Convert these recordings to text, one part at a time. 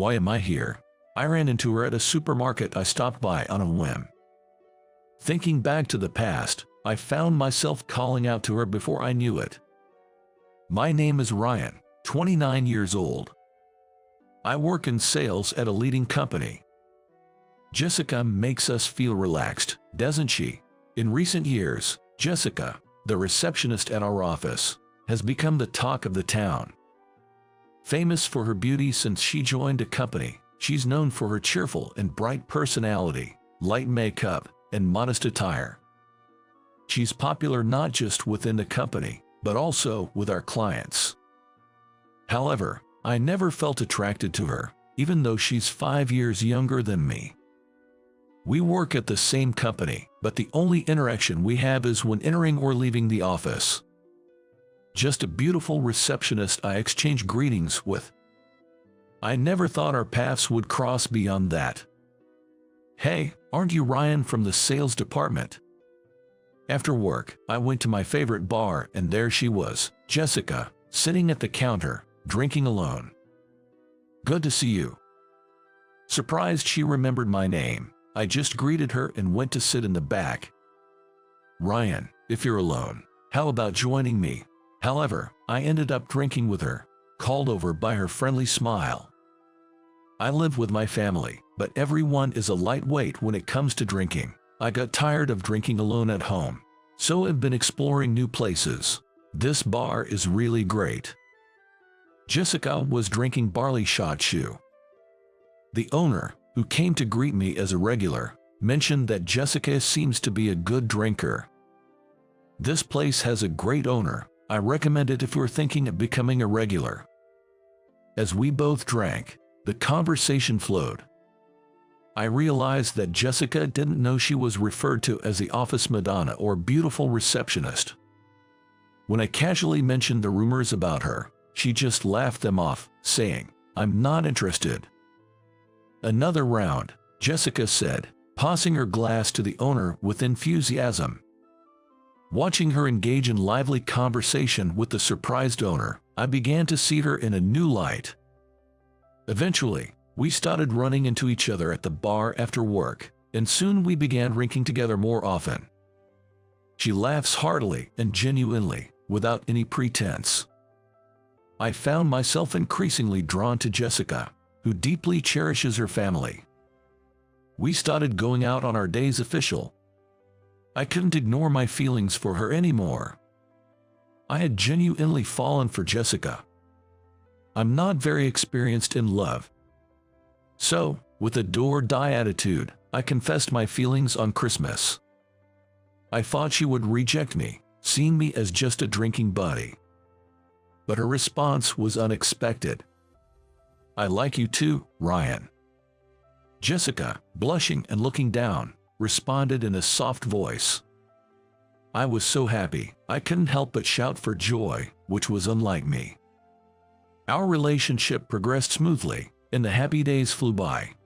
Why am I here? I ran into her at a supermarket I stopped by on a whim. Thinking back to the past, I found myself calling out to her before I knew it. My name is Ryan, 29 years old. I work in sales at a leading company. Jessica makes us feel relaxed, doesn't she? In recent years, Jessica, the receptionist at our office, has become the talk of the town. Famous for her beauty since she joined the company, she's known for her cheerful and bright personality, light makeup, and modest attire. She's popular not just within the company, but also with our clients. However, I never felt attracted to her, even though she's 5 years younger than me. We work at the same company, but the only interaction we have is when entering or leaving the office. Just a beautiful receptionist I exchange greetings with. I never thought our paths would cross beyond that. Hey, aren't you Ryan from the sales department? After work, I went to my favorite bar and there she was, Jessica, sitting at the counter, drinking alone. Good to see you. Surprised she remembered my name, I just greeted her and went to sit in the back. Ryan, if you're alone, how about joining me? However, I ended up drinking with her, called over by her friendly smile. I live with my family, but everyone is a lightweight when it comes to drinking. I got tired of drinking alone at home, so I've been exploring new places. This bar is really great. Jessica was drinking barley shot shoe. The owner, who came to greet me as a regular, mentioned that Jessica seems to be a good drinker. This place has a great owner. I recommend it if you're thinking of becoming a regular. As we both drank, the conversation flowed. I realized that Jessica didn't know she was referred to as the office Madonna or beautiful receptionist. When I casually mentioned the rumors about her, she just laughed them off, saying, "I'm not interested." Another round, Jessica said, passing her glass to the owner with enthusiasm. Watching her engage in lively conversation with the surprised owner, I began to see her in a new light. Eventually, we started running into each other at the bar after work, and soon we began drinking together more often. She laughs heartily and genuinely, without any pretense. I found myself increasingly drawn to Jessica, who deeply cherishes her family. We started going out on our days official. I couldn't ignore my feelings for her anymore. I had genuinely fallen for Jessica. I'm not very experienced in love. So, with a do-or-die attitude, I confessed my feelings on Christmas. I thought she would reject me, seeing me as just a drinking buddy. But her response was unexpected. "I like you too, Ryan." Jessica, blushing and looking down, responded in a soft voice. I was so happy, I couldn't help but shout for joy, which was unlike me. Our relationship progressed smoothly, and the happy days flew by.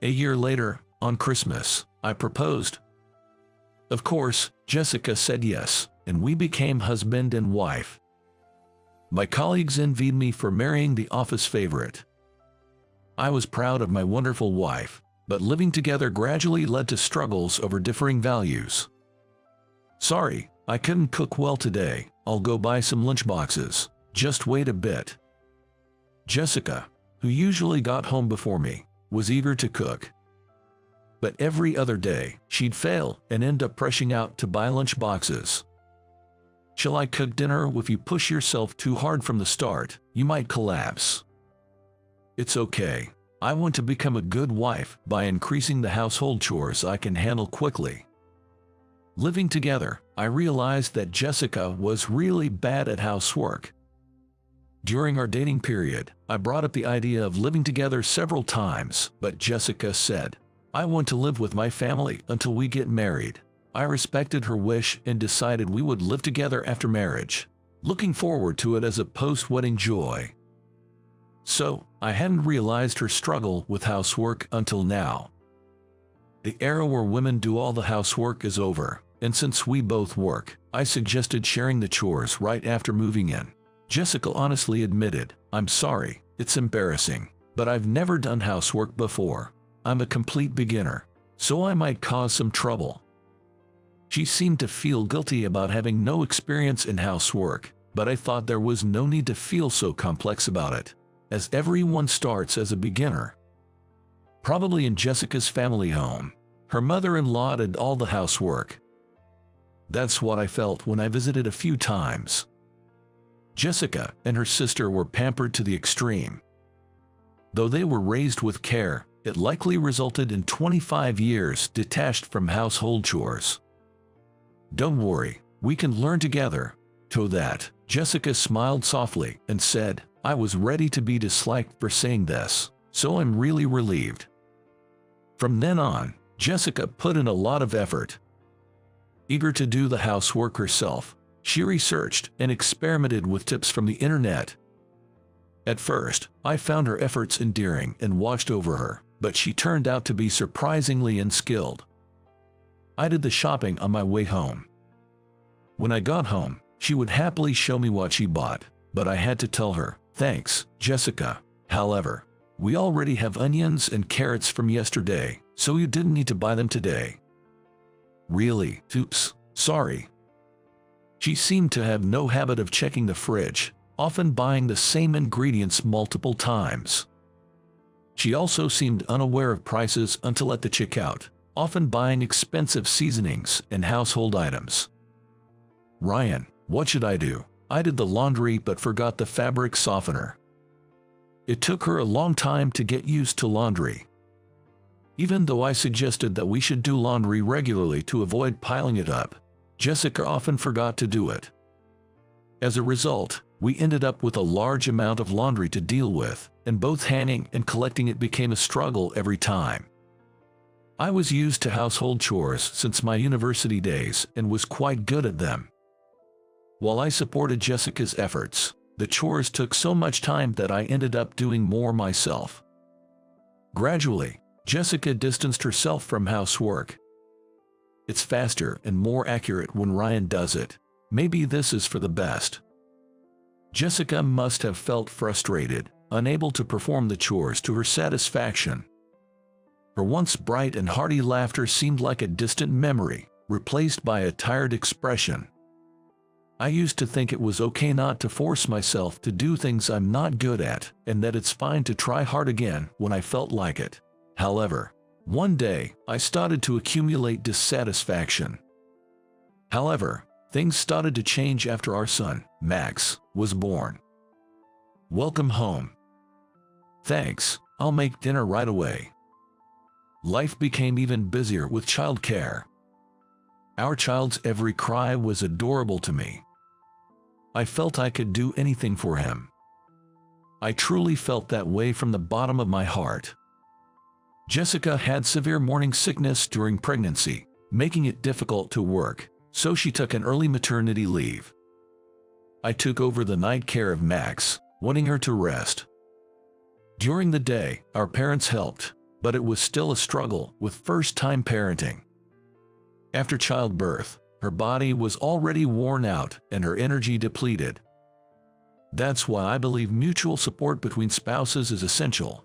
A year later, on Christmas, I proposed. Of course, Jessica said yes, and we became husband and wife. My colleagues envied me for marrying the office favorite. I was proud of my wonderful wife, but living together gradually led to struggles over differing values. "Sorry, I couldn't cook well today. I'll go buy some lunchboxes. Just wait a bit." Jessica, who usually got home before me, was eager to cook. But every other day, she'd fail and end up rushing out to buy lunchboxes. "Shall I cook dinner? If you push yourself too hard from the start, you might collapse." It's okay. I want to become a good wife by increasing the household chores I can handle quickly. Living together, I realized that Jessica was really bad at housework. During our dating period, I brought up the idea of living together several times, but Jessica said, "I want to live with my family until we get married." I respected her wish and decided we would live together after marriage, looking forward to it as a post-wedding joy. So, I hadn't realized her struggle with housework until now. The era where women do all the housework is over, and since we both work, I suggested sharing the chores right after moving in. Jessica honestly admitted, "I'm sorry, it's embarrassing." But I've never done housework before. I'm a complete beginner, so I might cause some trouble. She seemed to feel guilty about having no experience in housework, but I thought there was no need to feel so complex about it, as everyone starts as a beginner. Probably in Jessica's family home, her mother-in-law did all the housework. That's what I felt when I visited a few times. Jessica and her sister were pampered to the extreme. Though they were raised with care, it likely resulted in 25 years detached from household chores. Don't worry, we can learn together. To that, Jessica smiled softly and said, I was ready to be disliked for saying this, so I'm really relieved. From then on, Jessica put in a lot of effort. Eager to do the housework herself, she researched and experimented with tips from the internet. At first, I found her efforts endearing and watched over her, but she turned out to be surprisingly unskilled. I did the shopping on my way home. When I got home, she would happily show me what she bought, but I had to tell her, thanks, Jessica. However, we already have onions and carrots from yesterday, so you didn't need to buy them today. Really? Oops, sorry. She seemed to have no habit of checking the fridge, often buying the same ingredients multiple times. She also seemed unaware of prices until at the checkout, often buying expensive seasonings and household items. Ryan, what should I do? I did the laundry but forgot the fabric softener. It took her a long time to get used to laundry. Even though I suggested that we should do laundry regularly to avoid piling it up, Jessica often forgot to do it. As a result, we ended up with a large amount of laundry to deal with, and both hanging and collecting it became a struggle every time. I was used to household chores since my university days and was quite good at them. While I supported Jessica's efforts, the chores took so much time that I ended up doing more myself. Gradually, Jessica distanced herself from housework. It's faster and more accurate when Ryan does it. Maybe this is for the best. Jessica must have felt frustrated, unable to perform the chores to her satisfaction. Her once bright and hearty laughter seemed like a distant memory, replaced by a tired expression. I used to think it was okay not to force myself to do things I'm not good at, and that it's fine to try hard again when I felt like it. However, one day, I started to accumulate dissatisfaction. However, things started to change after our son, Max, was born. Welcome home. Thanks, I'll make dinner right away. Life became even busier with childcare. Our child's every cry was adorable to me. I felt I could do anything for him. I truly felt that way from the bottom of my heart. Jessica had severe morning sickness during pregnancy, making it difficult to work, so she took an early maternity leave. I took over the night care of Max, wanting her to rest. During the day, our parents helped, but it was still a struggle with first-time parenting. After childbirth, her body was already worn out and her energy depleted. That's why I believe mutual support between spouses is essential.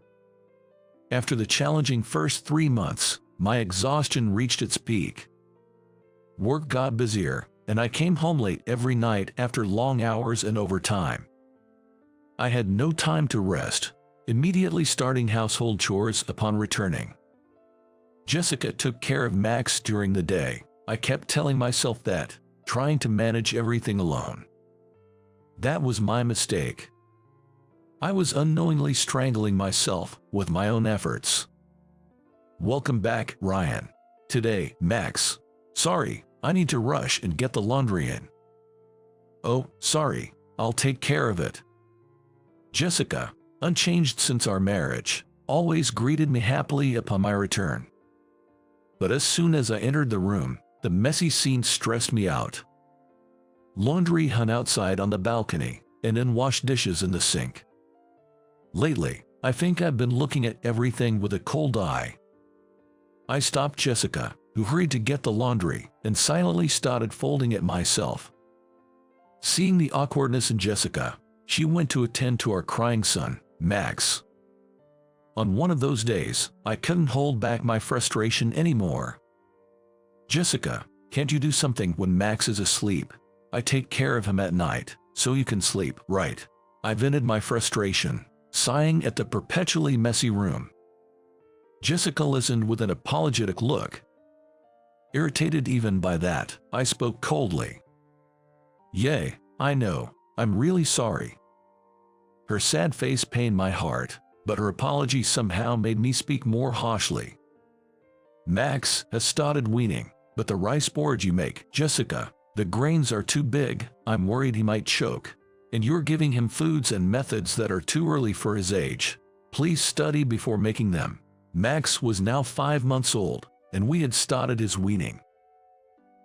After the challenging first 3 months, my exhaustion reached its peak. Work got busier, and I came home late every night after long hours and overtime. I had no time to rest, immediately starting household chores upon returning. Jessica took care of Max during the day. I kept telling myself that, trying to manage everything alone. That was my mistake. I was unknowingly strangling myself with my own efforts. Welcome back, Ryan. Today, Max. Sorry, I need to rush and get the laundry in. Oh, sorry, I'll take care of it. Jessica, unchanged since our marriage, always greeted me happily upon my return. But as soon as I entered the room, the messy scene stressed me out. Laundry hung outside on the balcony, and unwashed dishes in the sink. Lately, I think I've been looking at everything with a cold eye. I stopped Jessica, who hurried to get the laundry, and silently started folding it myself. Seeing the awkwardness in Jessica, she went to attend to our crying son, Max. On one of those days, I couldn't hold back my frustration anymore. "Jessica, can't you do something when Max is asleep? I take care of him at night, so you can sleep, right?" I vented my frustration, sighing at the perpetually messy room. Jessica listened with an apologetic look. Irritated even by that, I spoke coldly. "Yay, I know, I'm really sorry." Her sad face pained my heart, but her apology somehow made me speak more harshly. "Max has started weaning, but the rice porridge you make, Jessica, the grains are too big, I'm worried he might choke. And you're giving him foods and methods that are too early for his age. Please study before making them." Max was now 5 months old, and we had started his weaning.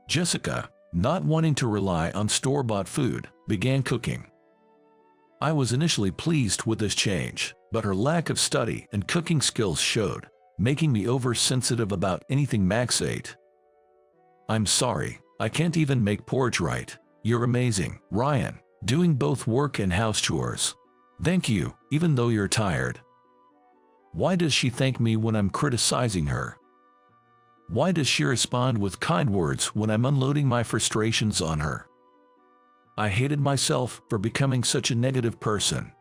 Jessica, not wanting to rely on store-bought food, began cooking. I was initially pleased with this change, but her lack of study and cooking skills showed, making me oversensitive about anything Max ate. "I'm sorry, I can't even make porridge right. You're amazing, Ryan, doing both work and house chores. Thank you, even though you're tired." Why does she thank me when I'm criticizing her? Why does she respond with kind words when I'm unloading my frustrations on her? I hated myself for becoming such a negative person.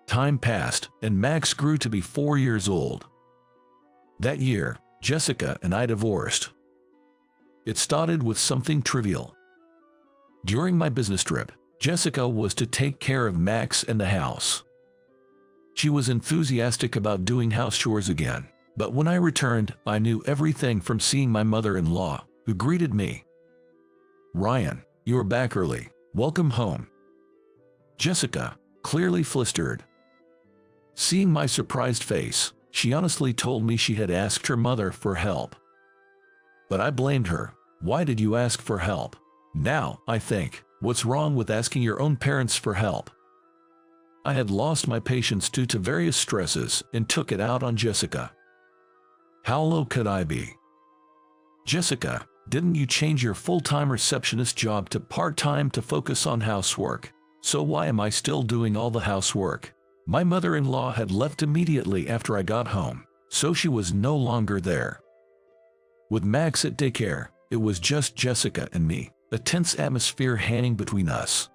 Time passed, and Max grew to be 4 years old. That year, Jessica and I divorced. It started with something trivial. During my business trip, Jessica was to take care of Max and the house. She was enthusiastic about doing house chores again, but when I returned, I knew everything from seeing my mother-in-law, who greeted me. "Ryan, you're back early. Welcome home." Jessica, clearly flustered. Seeing my surprised face, she honestly told me she had asked her mother for help. But I blamed her. "Why did you ask for help? Now, I think, what's wrong with asking your own parents for help?" I had lost my patience due to various stresses and took it out on Jessica. How low could I be? "Jessica, didn't you change your full-time receptionist job to part-time to focus on housework? So why am I still doing all the housework?" My mother-in-law had left immediately after I got home, so she was no longer there. With Max at daycare, it was just Jessica and me, a tense atmosphere hanging between us.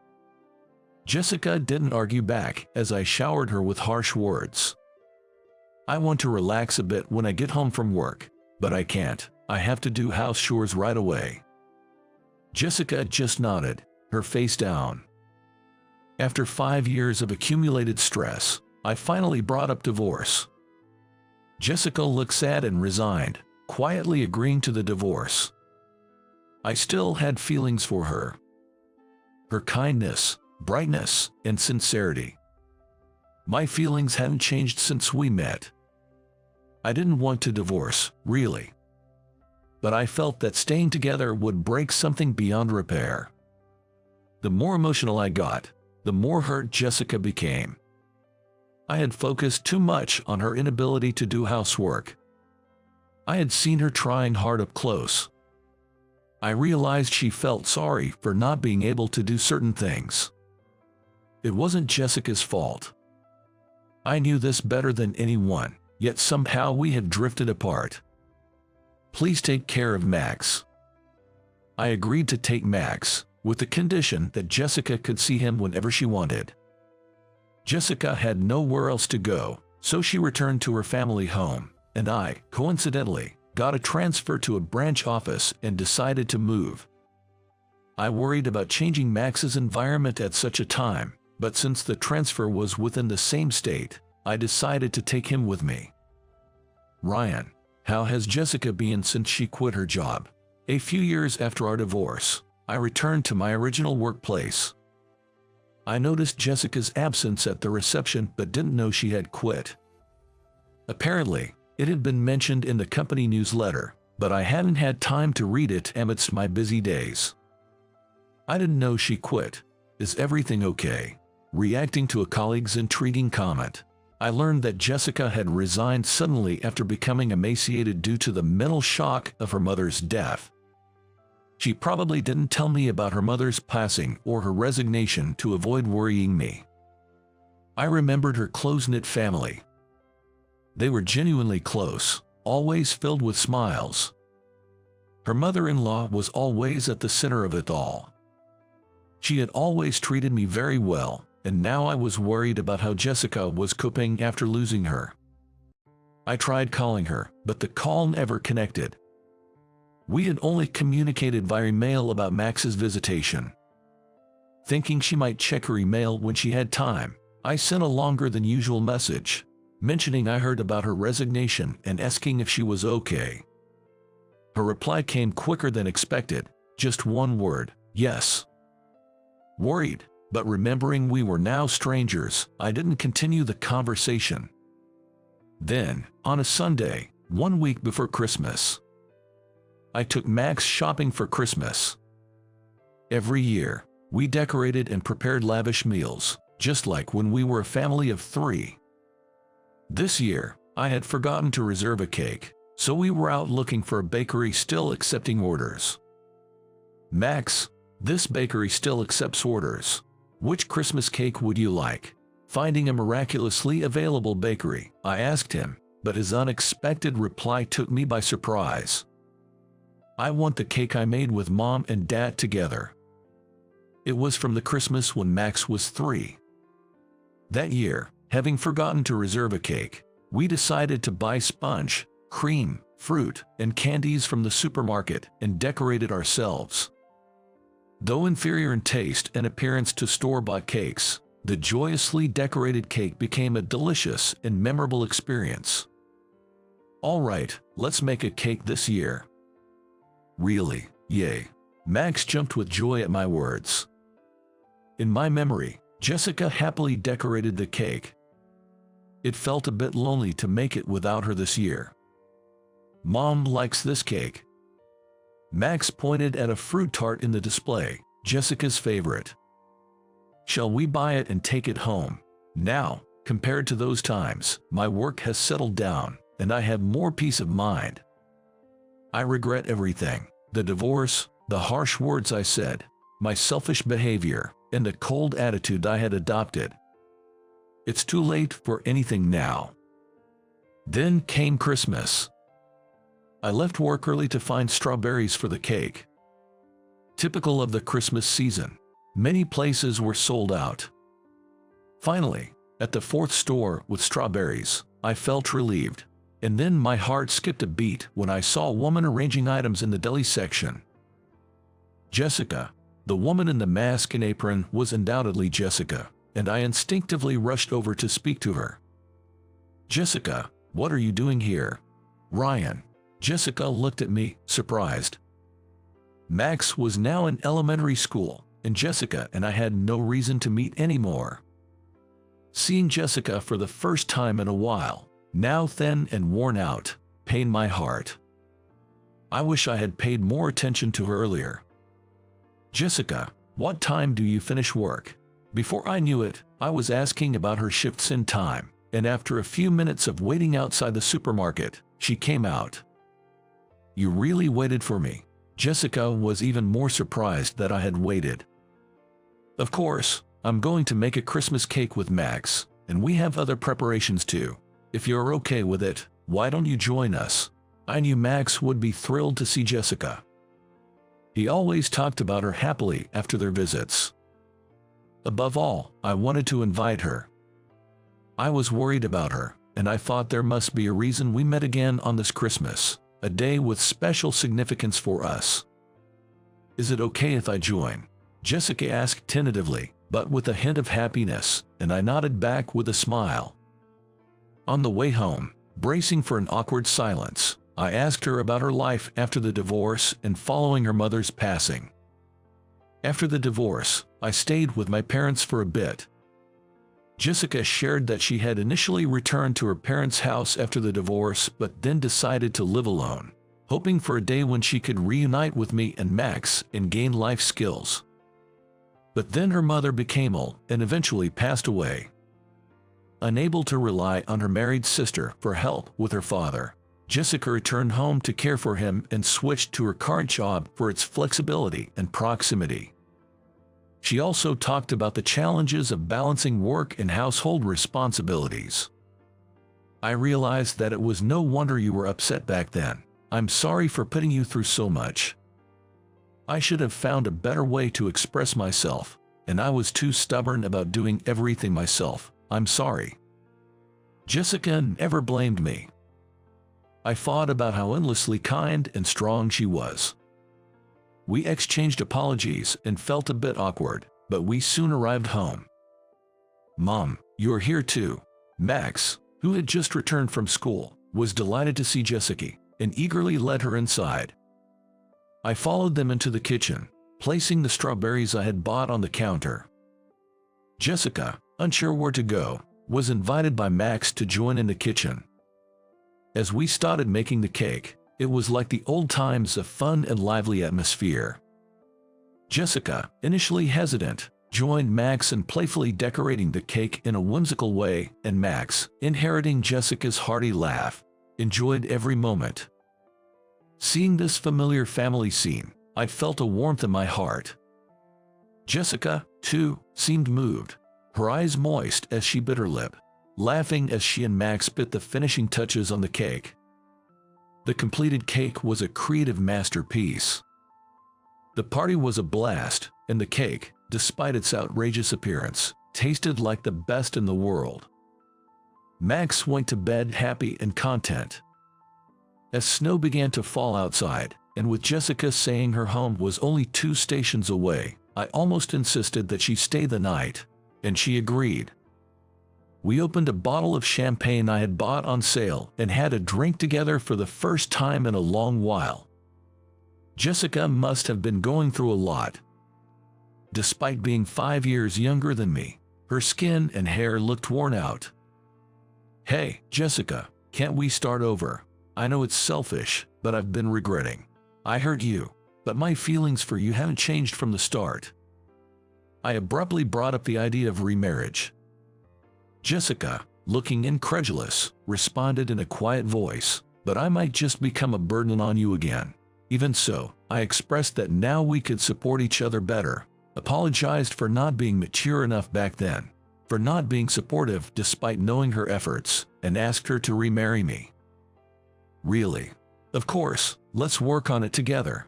Jessica didn't argue back as I showered her with harsh words. "I want to relax a bit when I get home from work, but I can't. I have to do house chores right away." Jessica just nodded, her face down. After 5 years of accumulated stress, I finally brought up divorce. Jessica looked sad and resigned, quietly agreeing to the divorce. I still had feelings for her. Her kindness, brightness, and sincerity. My feelings hadn't changed since we met. I didn't want to divorce, really. But I felt that staying together would break something beyond repair. The more emotional I got, the more hurt Jessica became. I had focused too much on her inability to do housework. I had seen her trying hard up close. I realized she felt sorry for not being able to do certain things. It wasn't Jessica's fault. I knew this better than anyone, yet somehow we had drifted apart. "Please take care of Max." I agreed to take Max, with the condition that Jessica could see him whenever she wanted. Jessica had nowhere else to go, so she returned to her family home, and I, coincidentally, got a transfer to a branch office and decided to move. I worried about changing Max's environment at such a time, but since the transfer was within the same state, I decided to take him with me. "Ryan, how has Jessica been since she quit her job?" A few years after our divorce, I returned to my original workplace. I noticed Jessica's absence at the reception but didn't know she had quit. Apparently, it had been mentioned in the company newsletter, but I hadn't had time to read it amidst my busy days. I didn't know she quit. "Is everything okay?" Reacting to a colleague's intriguing comment, I learned that Jessica had resigned suddenly after becoming emaciated due to the mental shock of her mother's death. She probably didn't tell me about her mother's passing or her resignation to avoid worrying me. I remembered her close-knit family. They were genuinely close, always filled with smiles. Her mother-in-law was always at the center of it all. She had always treated me very well, and now I was worried about how Jessica was coping after losing her. I tried calling her, but the call never connected. We had only communicated via email about Max's visitation. Thinking she might check her email when she had time, I sent a longer than usual message, mentioning I heard about her resignation and asking if she was okay. Her reply came quicker than expected, just one word, yes. Worried, but remembering we were now strangers, I didn't continue the conversation. Then, on a Sunday, 1 week before Christmas, I took Max shopping for Christmas. Every year, we decorated and prepared lavish meals, just like when we were a family of 3. This year, I had forgotten to reserve a cake, so we were out looking for a bakery still accepting orders. Max, this bakery still accepts orders. Which Christmas cake would you like? Finding a miraculously available bakery, I asked him, but his unexpected reply took me by surprise. I want the cake I made with Mom and Dad together. It was from the Christmas when Max was 3. That year, having forgotten to reserve a cake, we decided to buy sponge, cream, fruit, and candies from the supermarket and decorate it ourselves. Though inferior in taste and appearance to store-bought cakes, the joyously decorated cake became a delicious and memorable experience. All right, let's make a cake this year. Really? Yay. Max jumped with joy at my words. In my memory, Jessica happily decorated the cake. It felt a bit lonely to make it without her this year. Mom likes this cake. Max pointed at a fruit tart in the display, Jessica's favorite. Shall we buy it and take it home? Now, compared to those times, my work has settled down, and I have more peace of mind. I regret everything: the divorce, the harsh words I said, my selfish behavior, and the cold attitude I had adopted. It's too late for anything now. Then came Christmas. I left work early to find strawberries for the cake. Typical of the Christmas season, many places were sold out. Finally, at the 4th store with strawberries, I felt relieved, and then my heart skipped a beat when I saw a woman arranging items in the deli section. Jessica, the woman in the mask and apron, was undoubtedly Jessica, and I instinctively rushed over to speak to her. Jessica, what are you doing here? Ryan. Jessica looked at me, surprised. Max was now in elementary school, and Jessica and I had no reason to meet anymore. Seeing Jessica for the first time in a while, now thin and worn out, pained my heart. I wish I had paid more attention to her earlier. Jessica, what time do you finish work? Before I knew it, I was asking about her shifts in time, and after a few minutes of waiting outside the supermarket, she came out. You really waited for me. Jessica was even more surprised that I had waited. Of course, I'm going to make a Christmas cake with Max, and we have other preparations too. If you're okay with it, why don't you join us? I knew Max would be thrilled to see Jessica. He always talked about her happily after their visits. Above all, I wanted to invite her. I was worried about her, and I thought there must be a reason we met again on this Christmas, a day with special significance for us. Is it okay if I join? Jessica asked tentatively, but with a hint of happiness, and I nodded back with a smile. On the way home, bracing for an awkward silence, I asked her about her life after the divorce and following her mother's passing. After the divorce, I stayed with my parents for a bit. Jessica shared that she had initially returned to her parents' house after the divorce but then decided to live alone, hoping for a day when she could reunite with me and Max and gain life skills. But then her mother became ill and eventually passed away. Unable to rely on her married sister for help with her father, Jessica returned home to care for him and switched to her current job for its flexibility and proximity. She also talked about the challenges of balancing work and household responsibilities. I realized that it was no wonder you were upset back then. I'm sorry for putting you through so much. I should have found a better way to express myself, and I was too stubborn about doing everything myself. I'm sorry." Jessica never blamed me. I thought about how endlessly kind and strong she was. We exchanged apologies and felt a bit awkward, but we soon arrived home. "Mom, you're here too." Max, who had just returned from school, was delighted to see Jessica and eagerly led her inside. I followed them into the kitchen, placing the strawberries I had bought on the counter. Jessica, unsure where to go, was invited by Max to join in the kitchen. As we started making the cake, it was like the old times, a fun and lively atmosphere. Jessica, initially hesitant, joined Max in playfully decorating the cake in a whimsical way, and Max, inheriting Jessica's hearty laugh, enjoyed every moment. Seeing this familiar family scene, I felt a warmth in my heart. Jessica, too, seemed moved, her eyes moist as she bit her lip, laughing as she and Max bit the finishing touches on the cake. The completed cake was a creative masterpiece. The party was a blast, and the cake, despite its outrageous appearance, tasted like the best in the world. Max went to bed happy and content. As snow began to fall outside, and with Jessica saying her home was only 2 stations away, I almost insisted that she stay the night, and she agreed. We opened a bottle of champagne I had bought on sale and had a drink together for the first time in a long while. Jessica must have been going through a lot. Despite being 5 years younger than me, her skin and hair looked worn out. "Hey, Jessica, can't we start over? I know it's selfish, but I've been regretting. I hurt you, but my feelings for you haven't changed from the start." I abruptly brought up the idea of remarriage. Jessica, looking incredulous, responded in a quiet voice, "But I might just become a burden on you again." Even so, I expressed that now we could support each other better, apologized for not being mature enough back then, for not being supportive despite knowing her efforts, and asked her to remarry me. "Really? Of course, let's work on it together."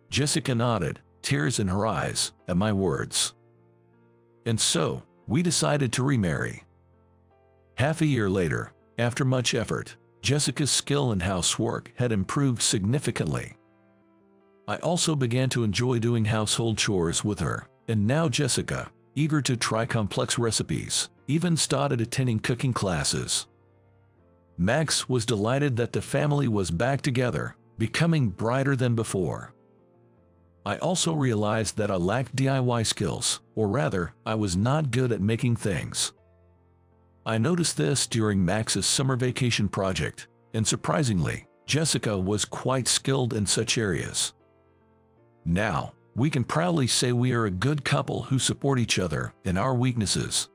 Jessica nodded, tears in her eyes, at my words. And so, we decided to remarry. Half a year later, after much effort, Jessica's skill in housework had improved significantly. I also began to enjoy doing household chores with her, and now Jessica, eager to try complex recipes, even started attending cooking classes. Max was delighted that the family was back together, becoming brighter than before. I also realized that I lacked DIY skills, or rather, I was not good at making things. I noticed this during Max's summer vacation project, and surprisingly, Jessica was quite skilled in such areas. Now, we can proudly say we are a good couple who support each other in our weaknesses.